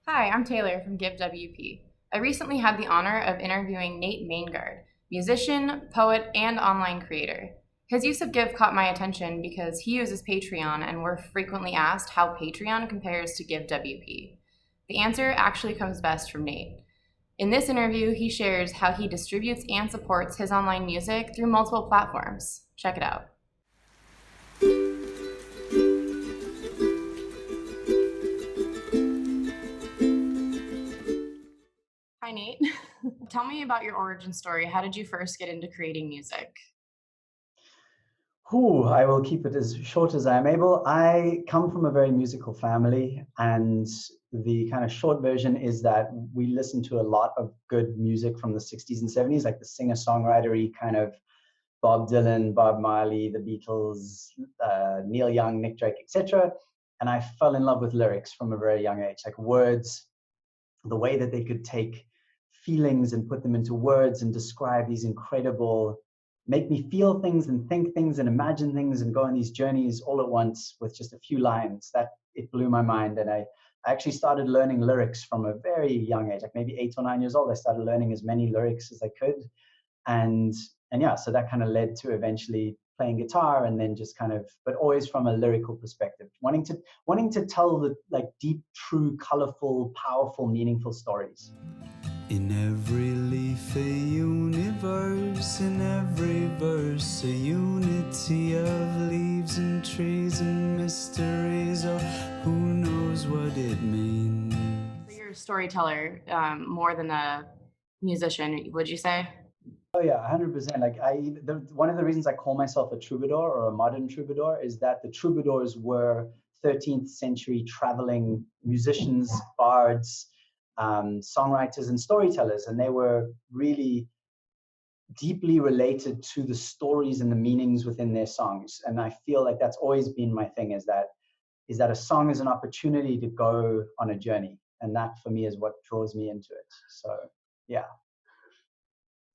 Hi, I'm Taylor from GiveWP. I recently had the honor of interviewing Nate Maingard, musician, poet, and online creator. His use of Give caught my attention because he uses Patreon and we're frequently asked how Patreon compares to GiveWP. The answer actually comes best from Nate. In this interview, he shares how he distributes and supports his online music through multiple platforms. Check it out. Hi, Nate. Tell me about your origin story. How did you first get into creating music? I will keep it as short as I am able. I come from a very musical family, and the kind of short version is that we listen to a lot of good music from the 60s and 70s, like the singer-songwritery kind of Bob Dylan, Bob Marley, the Beatles, Neil Young, Nick Drake, etc. And I fell in love with lyrics from a very young age, like words, the way that they could take feelings and put them into words and describe these incredible, make me feel things and think things and imagine things and go on these journeys all at once with just a few lines. That it blew my mind. And I actually started learning lyrics from a very young age, like maybe 8 or 9 years old. I started learning as many lyrics as I could. And yeah, so that kind of led to eventually playing guitar, and then just kind of, but always from a lyrical perspective, wanting to tell the like deep, true, colorful, powerful, meaningful stories. In every leaf a universe, in every verse a unity of leaves and trees and mysteries. Oh, who knows what it means. So you're a storyteller more than a musician, would you say? Oh yeah, 100%. Like one of the reasons I call myself a troubadour or a modern troubadour is that the troubadours were 13th century traveling musicians, bards, songwriters, and storytellers, and they were really deeply related to the stories and the meanings within their songs. And I feel like that's always been my thing: is that a song is an opportunity to go on a journey, and that for me is what draws me into it. So yeah.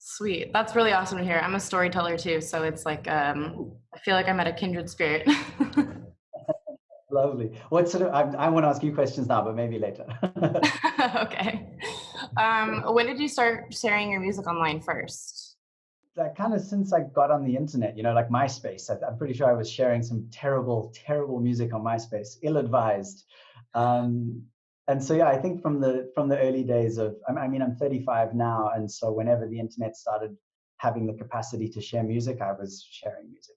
Sweet. That's really awesome to hear. I'm a storyteller too, so it's like I feel like I'm at a kindred spirit. Lovely. What sort of, I want to ask you questions now, but maybe later. Okay. When did you start sharing your music online first? That kind of since I got on the internet, like MySpace. I'm pretty sure I was sharing some terrible, terrible music on MySpace, ill-advised. And so, yeah, I think from the early days of, I mean, I'm 35 now. And so whenever the internet started having the capacity to share music, I was sharing music.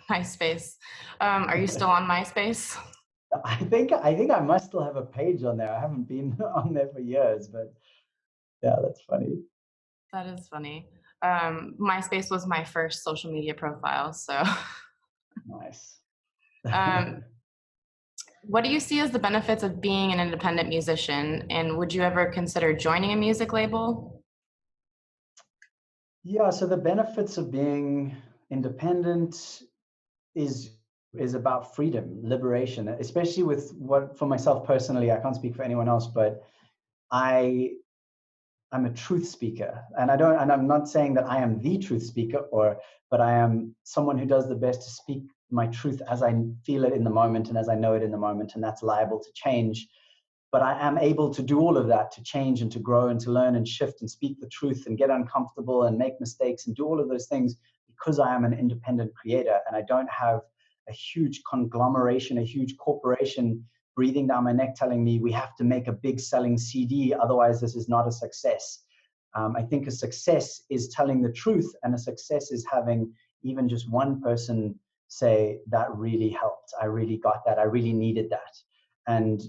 MySpace. Are you still on MySpace? I think I must still have a page on there. I haven't been on there for years, but yeah, that's funny. That is funny. MySpace was my first social media profile, so Nice. um, what do you see as the benefits of being an independent musician, and would you ever consider joining a music label? Yeah, so the benefits of being independent is about freedom, liberation, especially with what, for myself personally, I can't speak for anyone else, but I I'm a truth speaker, and I'm not saying that I am the truth speaker, but I am someone who does the best to speak my truth as I feel it in the moment and as I know it in the moment, and that's liable to change. But I am able to do all of that, to change and to grow and to learn and shift and speak the truth and get uncomfortable and make mistakes and do all of those things, because I am an independent creator and I don't have a huge conglomeration, a huge corporation breathing down my neck telling me we have to make a big selling CD, otherwise this is not a success. I think a success is telling the truth, and a success is having even just one person say, that really helped, I really got that, I really needed that. And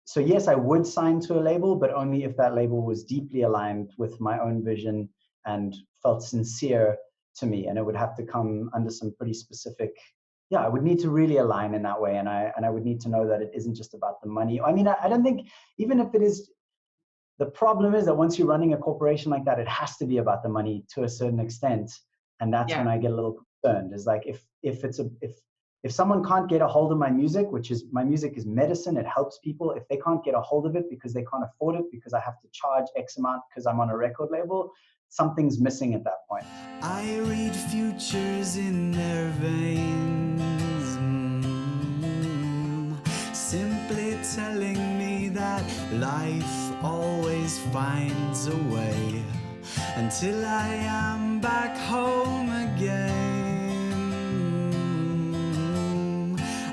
so yes, I would sign to a label, but only if that label was deeply aligned with my own vision and felt sincere to me. And it would have to come under some pretty specific, yeah, I would need to really align in that way. And I would need to know that it isn't just about the money. I mean, I don't think, even if it is, the problem is that once you're running a corporation like that, it has to be about the money to a certain extent. And that's when Yeah. I get a little concerned. Is like, if someone can't get a hold of my music, which is, my music is medicine, it helps people. If they can't get a hold of it because they can't afford it, because I have to charge X amount because I'm on a record label, something's missing at that point. I read futures in their veins, simply telling me that Life always finds a way until I am back home again.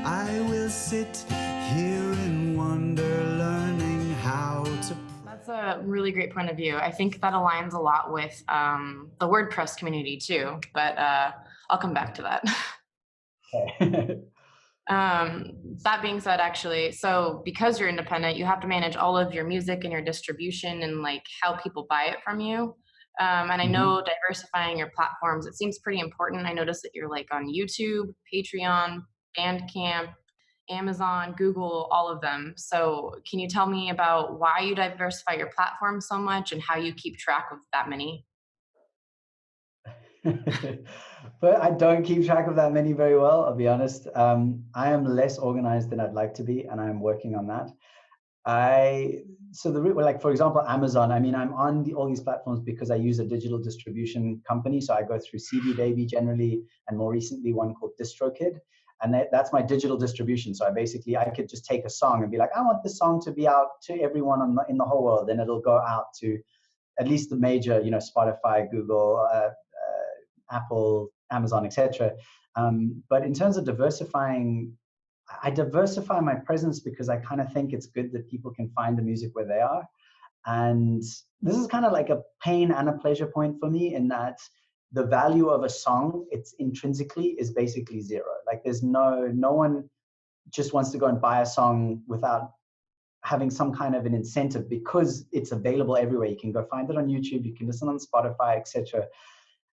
I will sit here in wonder, learning how to. That's a really great point of view. I think that aligns a lot with the WordPress community too, but I'll come back to that. Okay. That being said, actually, so because you're independent, you have to manage all of your music and your distribution and like how people buy it from you. And I know diversifying your platforms, it seems pretty important. I noticed that you're like on YouTube, Patreon, Bandcamp, Amazon, Google, all of them. So can you tell me about why you diversify your platform so much and how you keep track of that many? But I don't keep track of that many very well, I'll be honest. I am less organized than I'd like to be, and I'm working on that. Like, for example, Amazon, I mean, I'm on all these platforms because I use a digital distribution company. So I go through CD Baby generally, and more recently one called DistroKid. And that's my digital distribution. So I could just take a song and be like, I want this song to be out to everyone in the whole world. And it'll go out to at least the major, Spotify, Google, Apple, Amazon, etc. But in terms of diversifying, I diversify my presence because I kind of think it's good that people can find the music where they are. And this is kind of like a pain and a pleasure point for me, in that the value of a song, it's intrinsically is basically zero. Like there's no one just wants to go and buy a song without having some kind of an incentive, because it's available everywhere. You can go find it on YouTube, you can listen on Spotify, etc.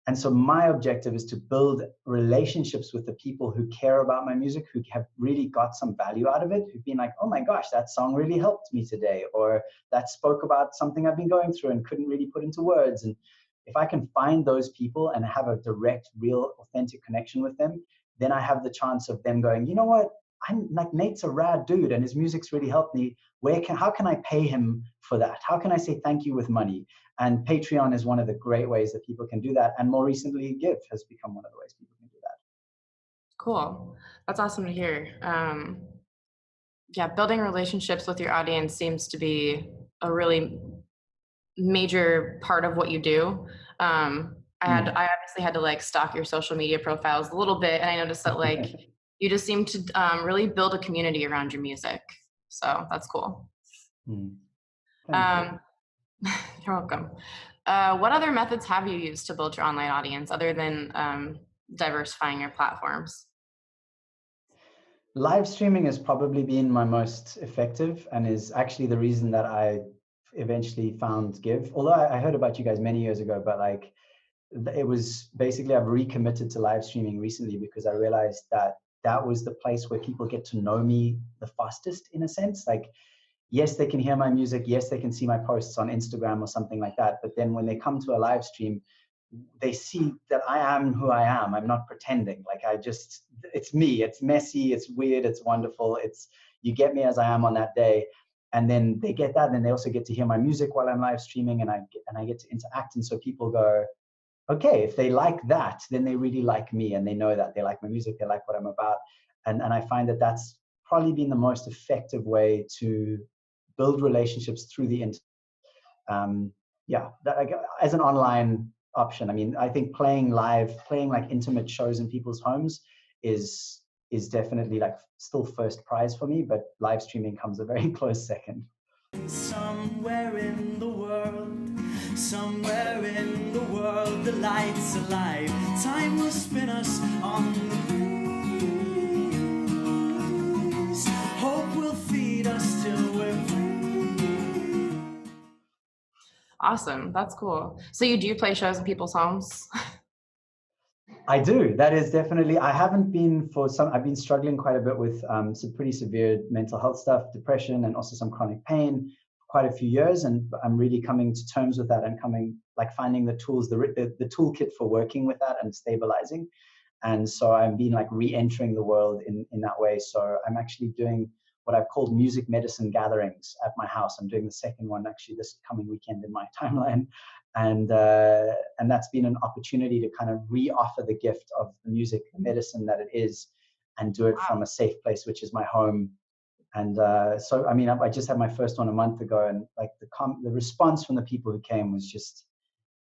And so my objective is to build relationships with the people who care about my music, who have really got some value out of it, who've been like, oh my gosh, that song really helped me today, or that spoke about something I've been going through and couldn't really put into words. And if I can find those people and have a direct, real, authentic connection with them, then I have the chance of them going, you know what, I'm like, Nate's a rad dude and his music's really helped me. How can I pay him for that? How can I say thank you with money? And Patreon is one of the great ways that people can do that. And more recently, Give has become one of the ways people can do that. Cool. That's awesome to hear. Yeah, building relationships with your audience seems to be a really major part of what you do. I obviously had to like stalk your social media profiles a little bit, and I noticed that like you just seem to really build a community around your music. So that's cool. Thank you. You're welcome. What other methods have you used to build your online audience other than diversifying your platforms? Live streaming has probably been my most effective, and is actually the reason that I eventually found Give. Although I heard about you guys many years ago, but like it was basically, I've recommitted to live streaming recently because I realized that that was the place where people get to know me the fastest, in a sense. Like, yes, they can hear my music. Yes, they can see my posts on Instagram or something like that. But then when they come to a live stream, they see that I am who I am. I'm not pretending. Like it's me. It's messy. It's weird. It's wonderful. You get me as I am on that day. And then they get that. And then they also get to hear my music while I'm live streaming, and I get to interact. And so people go, okay, if they like that, then they really like me, and they know that they like my music. They like what I'm about. And I find that that's probably been the most effective way to build relationships through the internet. As an online option. I mean, I think playing like intimate shows in people's homes is definitely like still first prize for me, but live streaming comes a very close second. Somewhere in the world, the light's alive. Time will spin us on the breeze. Hope will feed us till we're free. Awesome. That's cool. So you do play shows in people's homes? I do. That is definitely, I've been struggling quite a bit with some pretty severe mental health stuff, depression, and also some chronic pain for quite a few years. And I'm really coming to terms with that and finding the tools, the toolkit for working with that and stabilizing. And so I'm being like re-entering the world in that way. So I'm actually doing what I've called music medicine gatherings at my house. I'm doing the second one actually this coming weekend in my timeline. And that's been an opportunity to kind of re-offer the gift of the music, the medicine that it is, and do it from a safe place, which is my home, And so, I mean, I just had my first one a month ago, and like the response from the people who came was just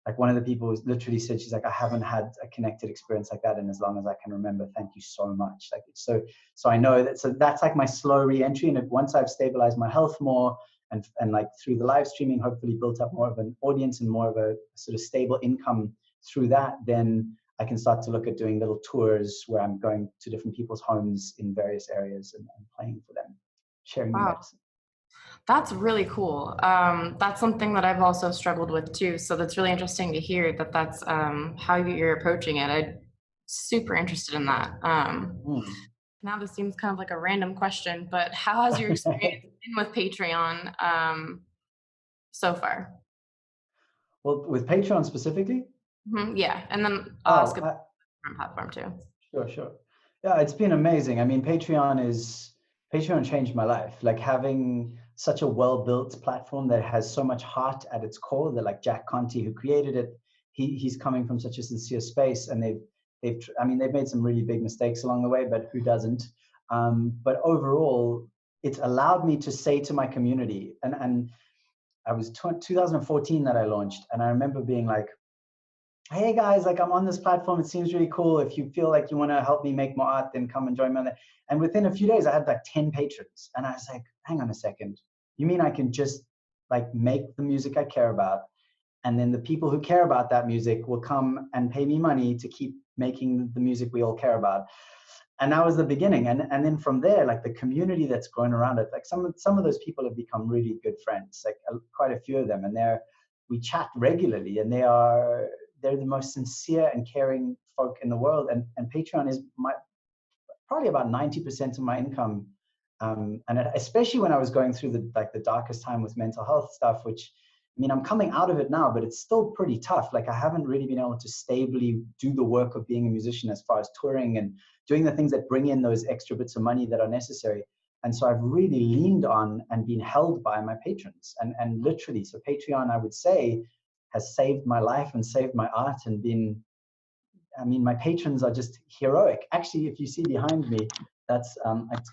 like, one of the people was literally said, she's like, I haven't had a connected experience like that in as long as I can remember. Thank you so much. Like, it's so I know that, so that's like my slow re-entry. And once I've stabilized my health more, and like through the live streaming, hopefully built up more of an audience and more of a sort of stable income through that, then I can start to look at doing little tours where I'm going to different people's homes in various areas and playing for them, sharing the Wow. medicine. That's really cool. That's something that I've also struggled with too. So that's really interesting to hear that that's how you're approaching it. I'm super interested in that. Now this seems kind of like a random question, but how has your experience been with Patreon so far? Well, with Patreon specifically? Yeah, and then I'll ask a Oh, different platform too. sure. Yeah, it's been amazing. I mean, Patreon changed my life. Like, having such a well-built platform that has so much heart at its core, that like Jack Conte, who created it, he's coming from such a sincere space, and they've made some really big mistakes along the way, but who doesn't? But overall, it's allowed me to say to my community, and I was 2014 that I launched, and I remember being like, hey guys, like, I'm on this platform, it seems really cool. If you feel like you want to help me make more art, then come and join me on there. And within a few days, I had like 10 patrons. And I was like, hang on a second. You mean I can just like make the music I care about, and then the people who care about that music will come and pay me money to keep making the music we all care about? And that was the beginning. And then from there, like, the community that's grown around it, like some of those people have become really good friends, like quite a few of them. And we chat regularly, and they're the most sincere and caring folk in the world. And Patreon is probably about 90% of my income. And especially when I was going through the darkest time with mental health stuff, which, I mean, I'm coming out of it now, but it's still pretty tough. Like, I haven't really been able to stably do the work of being a musician as far as touring and doing the things that bring in those extra bits of money that are necessary. And so I've really leaned on and been held by my patrons. And literally, so Patreon, I would say, has saved my life and saved my art, and my patrons are just heroic. Actually, if you see behind me, that's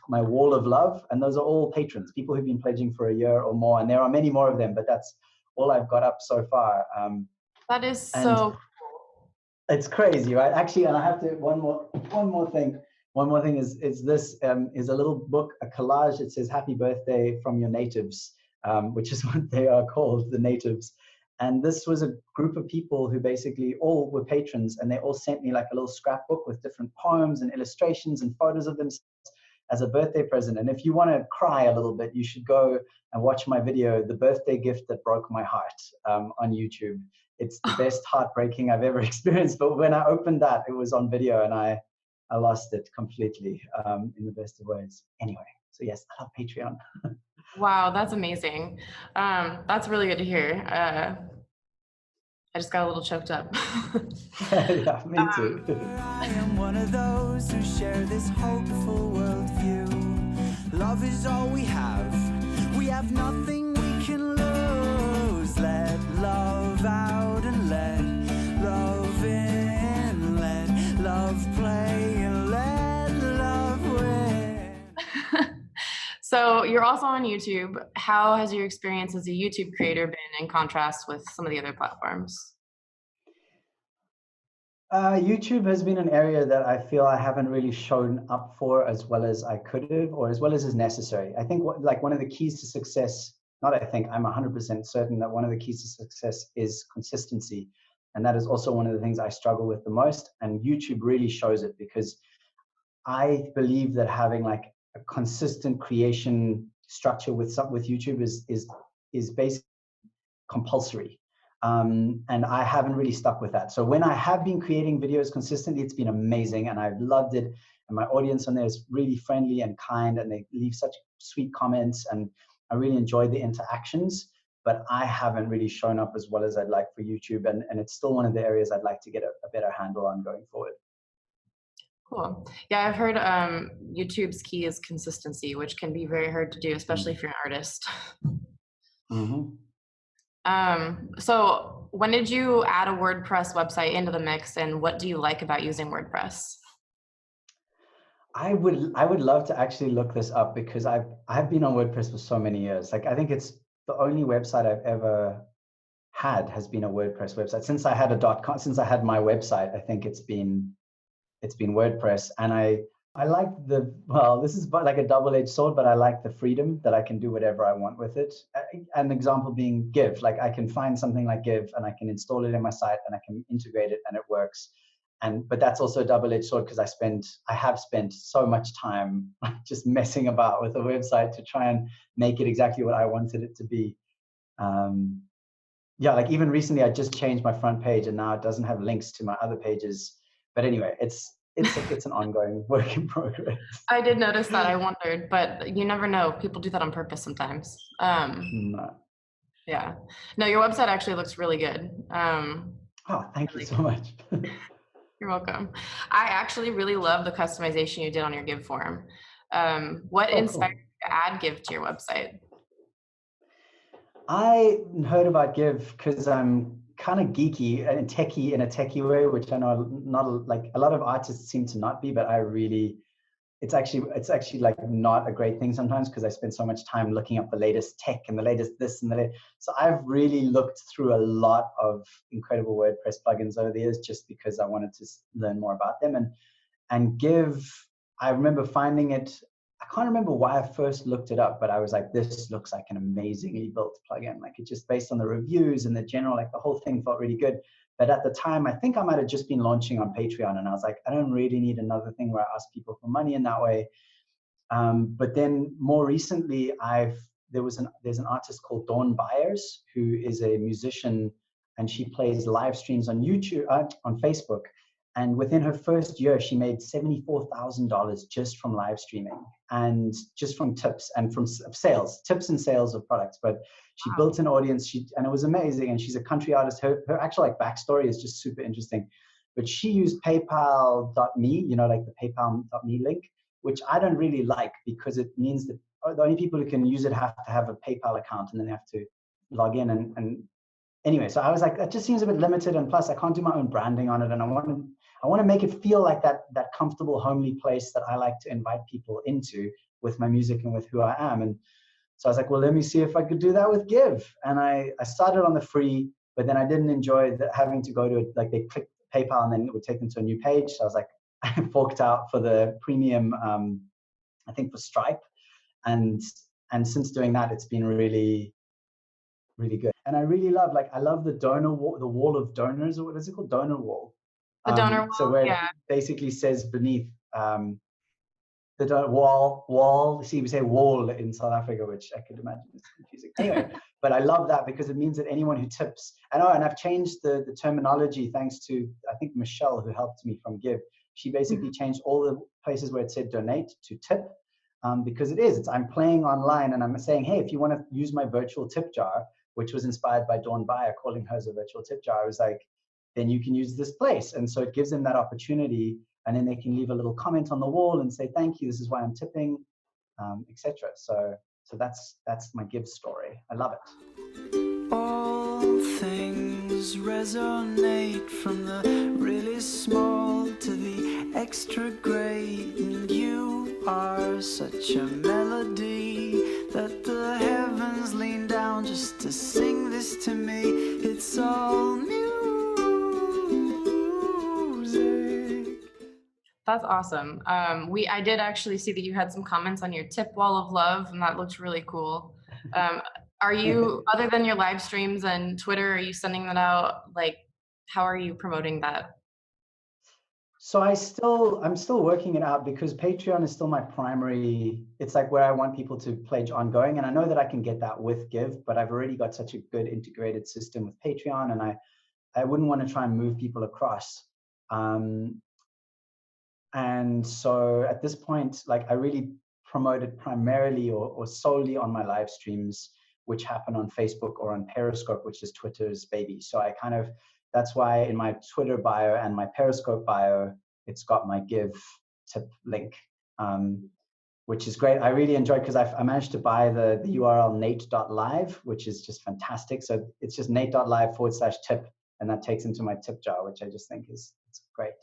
my wall of love. And those are all patrons, people who've been pledging for a year or more. And there are many more of them, but that's all I've got up so far. That is so cool. It's crazy, right? Actually, and I have to, one more thing. One more thing is this is a little book, a collage. It says "Happy Birthday from Your Natives," which is what they are called, the Natives. And this was a group of people who basically all were patrons, and they all sent me like a little scrapbook with different poems and illustrations and photos of themselves as a birthday present. And if you want to cry a little bit, you should go and watch my video, "The Birthday Gift That Broke My Heart," on YouTube. It's the best heartbreaking I've ever experienced. But when I opened that, it was on video, and I lost it completely, in the best of ways. Anyway, so yes, I love Patreon. Wow, that's amazing. That's really good to hear. I just got a little choked up. Yeah, me too. I am one of those who share this hopeful worldview. Love is all we have. We have nothing we can lose. Let love out and let love in. Let love play and let love win. So you're also on YouTube. How has your experience as a YouTube creator been in contrast with some of the other platforms? YouTube has been an area that I feel I haven't really shown up for as well as I could have, or as well as is necessary. I think one of the keys to success, I'm 100% certain that one of the keys to success is consistency. And that is also one of the things I struggle with the most. And YouTube really shows it, because I believe that having like a consistent creation structure with YouTube is basically compulsory. And I haven't really stuck with that. So when I have been creating videos consistently, it's been amazing, and I've loved it. And my audience on there is really friendly and kind, and they leave such sweet comments, and I really enjoy the interactions. But I haven't really shown up as well as I'd like for YouTube, and it's still one of the areas I'd like to get a better handle on going forward. Cool. Yeah, I've heard YouTube's key is consistency, which can be very hard to do, especially if you're an artist. Mm-hmm. So when did you add a WordPress website into the mix, and what do you like about using WordPress? I would love to actually look this up because I've been on WordPress for so many years. Like I think it's the only website I've ever had has been a WordPress website. Since I had a .com, since I had my website, I think it's been WordPress. And I like well, this is like a double-edged sword, but I like the freedom that I can do whatever I want with it. An example being Give. Like I can find something like Give and I can install it in my site and I can integrate it and it works. But that's also a double-edged sword because I have spent so much time just messing about with the website to try and make it exactly what I wanted it to be. Yeah, like even recently I just changed my front page and now it doesn't have links to my other pages. But anyway, it's an ongoing work in progress. I did notice that. I wondered, but you never know. People do that on purpose sometimes. No. Yeah. No, your website actually looks really good. Oh, thank you Really so much. You're welcome. I actually really love the customization you did on your Give form. What inspired Cool. you to add Give to your website? I heard about Give because I'm kind of geeky and techie in a techie way, which I know not like a lot of artists seem to not be, but I really, it's actually like not a great thing sometimes because I spend so much time looking up the latest tech and the latest this and the latest. So I've really looked through a lot of incredible WordPress plugins over the years just because I wanted to learn more about them. And Give, I remember finding it. I can't remember why I first looked it up, but I was like, this looks like an amazingly built plugin. Like it just based on the reviews and the general, like the whole thing felt really good. But at the time, I think I might have just been launching on Patreon and I was like, I don't really need another thing where I ask people for money in that way. But then more recently, there's an artist called Dawn Byers, who is a musician and she plays live streams on YouTube, on Facebook. And within her first year, she made $74,000 just from live streaming and just from tips and from sales, tips and sales of products. But she built an audience, and it was amazing. And she's a country artist. Her actual like backstory is just super interesting. But she used PayPal.me, like the PayPal.me link, which I don't really like because it means that the only people who can use it have to have a PayPal account and then they have to log in. And anyway, so I was like, that just seems a bit limited. And plus I can't do my own branding on it. And I want to make it feel like that comfortable, homely place that I like to invite people into with my music and with who I am. And so I was like, well, let me see if I could do that with Give. And I started on the free, but then I didn't enjoy having to go to it. Like they click PayPal and then it would take them to a new page. So I was like, I forked out for the premium, I think for Stripe. And since doing that, it's been really, really good. And I really love, I love the donor wall, the wall of donors, or what is it called? Donor wall. The donor wall, so where yeah. it basically says beneath the wall. See, we say wall in South Africa, which I could imagine is confusing. Anyway, but I love that because it means that anyone who tips, and I've changed the terminology thanks to, I think, Michelle, who helped me from Give. She basically changed all the places where it said donate to tip, because I'm playing online and I'm saying, hey, if you want to use my virtual tip jar, which was inspired by Dawn Byer calling hers a virtual tip jar, I was like, then you can use this place. And so it gives them that opportunity, and then they can leave a little comment on the wall and say, thank you, this is why I'm tipping, etc. So that's my Give story. I love it. All things resonate, from the really small to the extra great, and you are such a melody that the heavens lean down just to sing this to me. It's all music. That's awesome. I did actually see that you had some comments on your tip wall of love, and that looks really cool. Are you, other than your live streams and Twitter, are you sending that out? Like, how are you promoting that? So I'm still working it out because Patreon is still my primary. It's like where I want people to pledge ongoing, and I know that I can get that with Give, but I've already got such a good integrated system with Patreon, and I wouldn't want to try and move people across. And so at this point, I really promote it primarily or solely on my live streams, which happen on Facebook or on Periscope, which is Twitter's baby. So that's why in my Twitter bio and my Periscope bio, it's got my Give tip link, which is great. I really enjoyed because I managed to buy the URL nate.live, which is just fantastic. So it's just nate.live/tip, and that takes into my tip jar, which I just think it's great.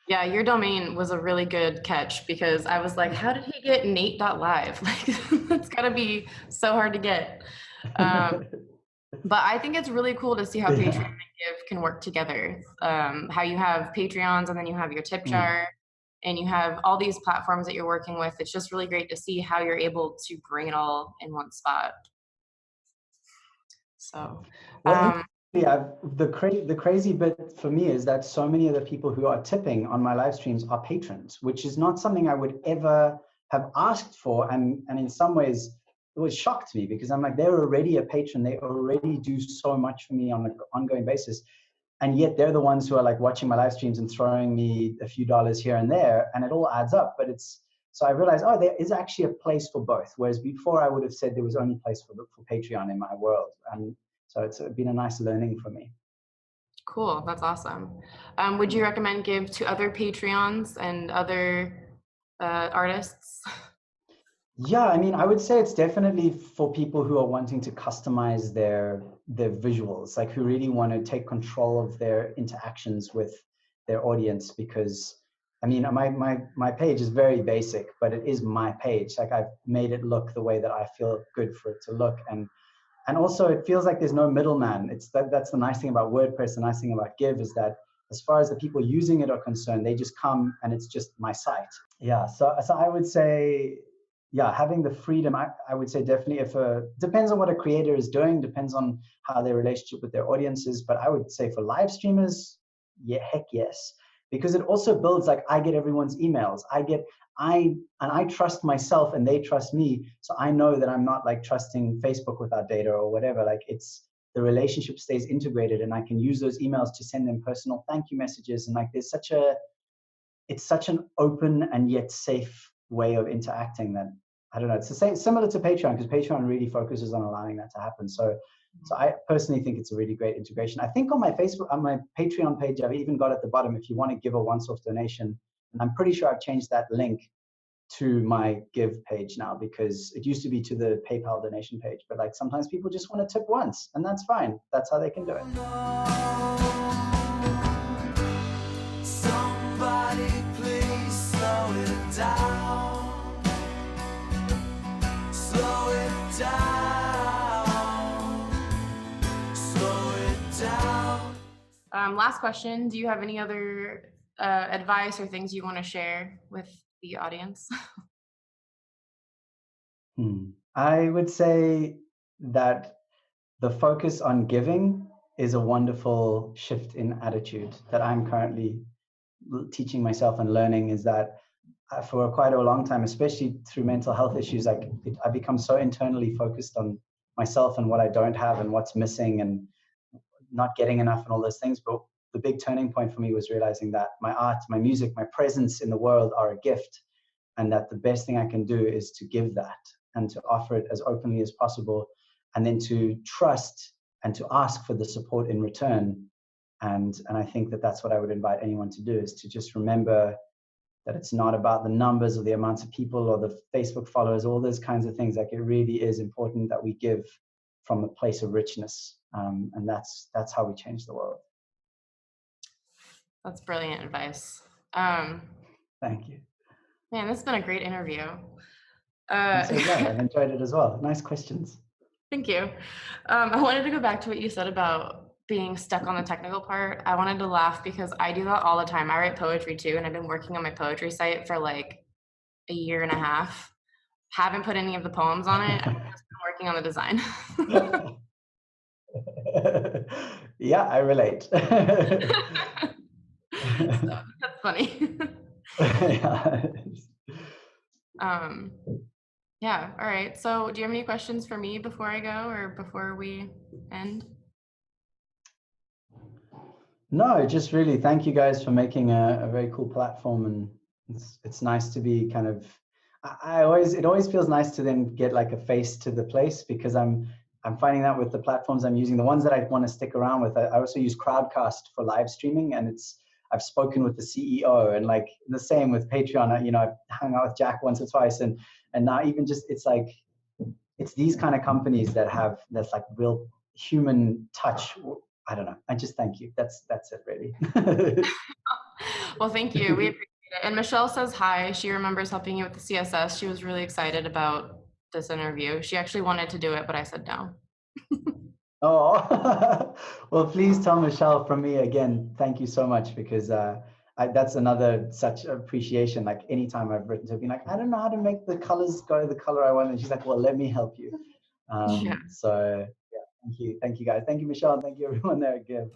Yeah, your domain was a really good catch because I was like, how did he get Nate.live? Like, that's gotta be so hard to get. But I think it's really cool to see how Patreon Yeah. and Give can work together. How you have Patreons and then you have your tip jar and you have all these platforms that you're working with. It's just really great to see how you're able to bring it all in one spot. So, Well, the crazy bit for me is that so many of the people who are tipping on my live streams are patrons, which is not something I would ever have asked for. And in some ways, it was shocked me because I'm like, they're already a patron. They already do so much for me on an ongoing basis. And yet they're the ones who are like watching my live streams and throwing me a few dollars here and there, and it all adds up. But so I realized, oh, there is actually a place for both. Whereas before I would have said there was only place for Patreon in my world. And so it's been a nice learning for me. cool, that's awesome. Would you recommend Give to other Patreons and other artists? Yeah, I mean, I would say it's definitely for people who are wanting to customize their visuals, like who really want to take control of their interactions with their audience. Because I mean, my page is very basic, but it is my page. Like I've made it look the way that I feel good for it to look, and also it feels like there's no middleman. That's the nice thing about WordPress. The nice thing about Give is that as far as the people using it are concerned, they just come and it's just my site. Yeah, so I would say, yeah, having the freedom, I would say definitely depends on what a creator is doing, depends on how their relationship with their audience is. But I would say for live streamers, yeah, heck yes. Because it also builds, like, I get everyone's emails. I trust myself and they trust me. So I know that I'm not like trusting Facebook with our data or whatever. Like the relationship stays integrated and I can use those emails to send them personal thank you messages. And like it's such an open and yet safe way of interacting that, I don't know, it's the same, similar to Patreon, because Patreon really focuses on allowing that to happen. So I personally think it's a really great integration. I think on my Patreon page, I've even got at the bottom, if you want to give a once-off donation, and I'm pretty sure I've changed that link to my Give page now, because it used to be to the PayPal donation page. But like sometimes people just want to tip once, and that's fine. That's how they can do it. Somebody please slow it down. Slow it down. Slow it down. Last question. Do you have any other advice or things you want to share with the audience? I would say that the focus on giving is a wonderful shift in attitude that I'm currently teaching myself and learning. Is that for quite a long time, especially through mental health issues, I've become so internally focused on myself and what I don't have and what's missing and not getting enough and all those things. But the big turning point for me was realizing that my art, my music, my presence in the world are a gift, and that the best thing I can do is to give that and to offer it as openly as possible, and then to trust and to ask for the support in return. And I think that that's what I would invite anyone to do, is to just remember that it's not about the numbers or the amounts of people or the Facebook followers, all those kinds of things. Like, it really is important that we give from a place of richness. And that's how we change the world. That's brilliant advice. Thank you. Man, this has been a great interview. I'm so glad. I've enjoyed it as well. Nice questions. Thank you. I wanted to go back to what you said about being stuck on the technical part. I wanted to laugh because I do that all the time. I write poetry too, and I've been working on my poetry site for like a year and a half. Haven't put any of the poems on it. I've just been working on the design. Yeah, I relate. So, that's funny. Yeah, all right. So do you have any questions for me before I go or before we end? No, just really thank you guys for making a very cool platform, and it's nice to be kind of, it always feels nice to then get like a face to the place, because I'm finding that with the platforms I'm using, the ones that I want to stick around with, I also use Crowdcast for live streaming, and I've spoken with the CEO, and like the same with Patreon. I've hung out with Jack once or twice, and now even just, it's these kind of companies that's like real human touch. I don't know. I just thank you. That's it really. Well, thank you. We appreciate it. And Michelle says hi. She remembers helping you with the CSS. She was really excited about this interview. She actually wanted to do it, but I said no. Oh, well, please tell Michelle from me again, thank you so much, because that's another such appreciation. Like anytime I've written to her, being like, I don't know how to make the colors go the color I want. And she's like, well, let me help you. Yeah. So yeah, thank you guys. Thank you, Michelle. And thank you everyone there at Give.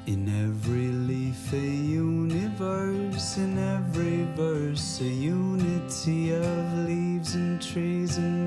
In every leaf a universe, in every verse a unity of leaves and trees and